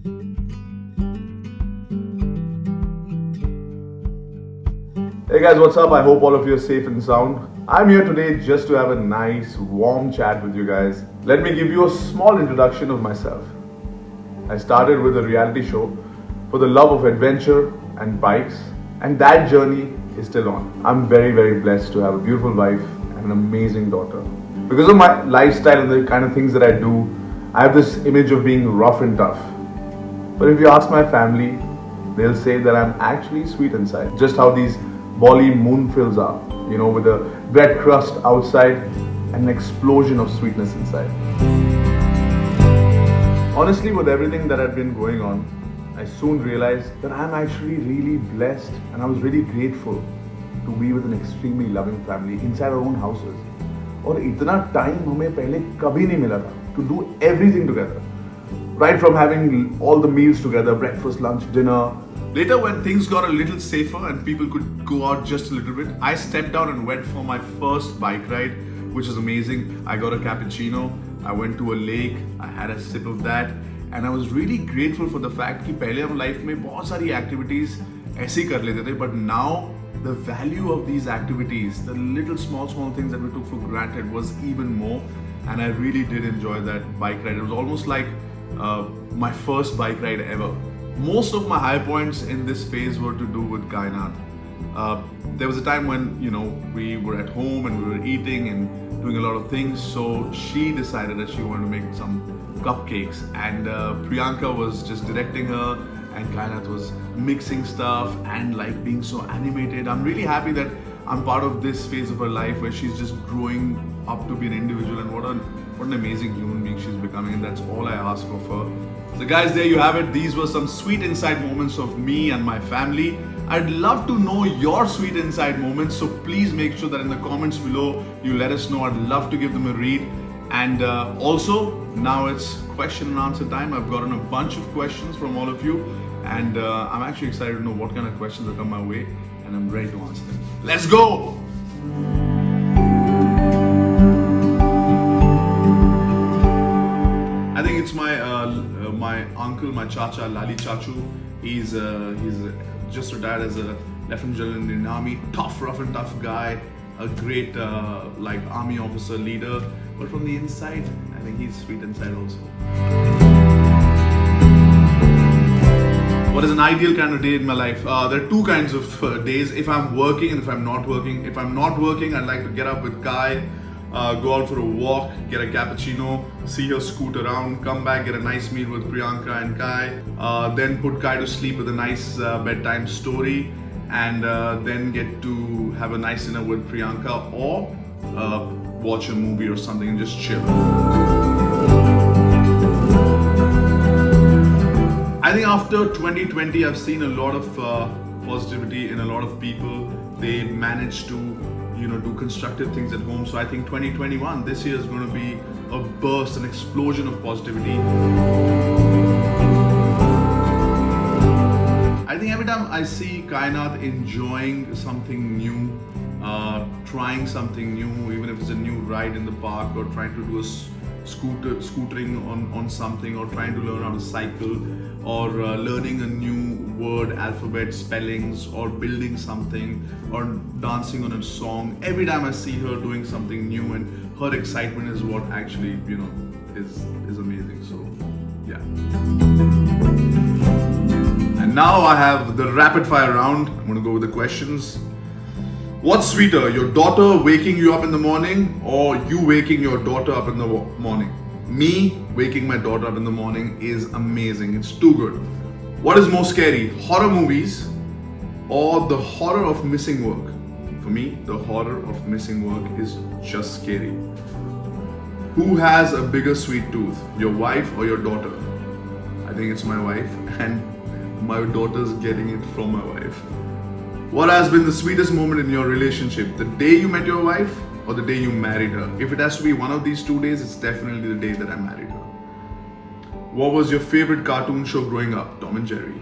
Hey guys, what's up? I hope all of you are safe and sound. I'm here today just to have a nice, warm chat with you guys. Let me give you a small introduction of myself. I started with a reality show for the love of adventure and bikes, and that journey is still on. I'm very, very blessed to have a beautiful wife and an amazing daughter. Because of my lifestyle and the kind of things that I do, I have this image of being rough and tough. But if you ask my family, they'll say that I'm actually sweet inside. Just how these Bolly moonfills are, with a bread crust outside and an explosion of sweetness inside. Honestly, with everything that had been going on, I soon realized that I'm actually really blessed, and I was really grateful to be with an extremely loving family inside our own houses. और इतना time हमें पहले कभी नहीं मिला था to do everything together. Right from having all the meals together, breakfast, lunch, dinner. Later, when things got a little safer and people could go out just a little bit, I stepped down and went for my first bike ride, which was amazing. I got a cappuccino, I went to a lake, I had a sip of that, and I was really grateful for the fact कि पहले हम life में बहुत सारी activities ऐसे ही कर लेते थे, but now the value of these activities, the little small things that we took for granted was even more, and I really did enjoy that bike ride. It was almost like my first bike ride ever. Most of my high points in this phase were to do with Kainat. There was a time when we were at home and we were eating and doing a lot of things, so she decided that she wanted to make some cupcakes, and Priyanka was just directing her, and Kainat was mixing stuff and like being so animated. I'm really happy that I'm part of this phase of her life where she's just growing up to be an individual, and what an amazing human being she's becoming, and that's all I ask of her. So guys, there you have it. These were some sweet inside moments of me and my family. I'd love to know your sweet inside moments, so please make sure that in the comments below you let us know. I'd love to give them a read. And also, now it's question and answer time. I've gotten a bunch of questions from all of you, and I'm actually excited to know what kind of questions have come my way, and I'm ready to answer them. Let's go! I think it's my uncle, my chacha, Lali Chachu. He's just retired as a Lieutenant General in the Indian Army. Tough, rough and tough guy. A great army officer, leader. But from the inside, I think he's sweet inside also. What is an ideal kind of day in my life? There are two kinds of days. If I'm working and if I'm not working. If I'm not working, I'd like to get up with Kai, go out for a walk, get a cappuccino, see her scoot around, come back, get a nice meal with Priyanka and Kai, then put Kai to sleep with a nice bedtime story, and then get to have a nice dinner with Priyanka, or watch a movie or something and just chill. I think after 2020, I've seen a lot of positivity in a lot of people. They managed to do constructive things at home. So I think 2021, this year is going to be a burst, an explosion of positivity. I think every time I see Kainat enjoying something new, trying something new, even if it's a new ride in the park, or trying to do a scootering on something, or trying to learn how to cycle, or learning a new word, alphabet, spellings, or building something, or dancing on a song. Every time I see her doing something new, and her excitement is what actually is amazing. So yeah. And now I have the rapid fire round. I'm going to go with the questions. What's sweeter, your daughter waking you up in the morning, or you waking your daughter up in the morning? Me waking my daughter up in the morning is amazing. It's too good. What is more scary, horror movies or the horror of missing work? For me, the horror of missing work is just scary. Who has a bigger sweet tooth, your wife or your daughter? I think it's my wife, and my daughter's getting it from my wife. What has been the sweetest moment in your relationship? The day you met your wife or the day you married her? If it has to be one of these 2 days, it's definitely the day that I married her. What was your favorite cartoon show growing up? Tom and Jerry.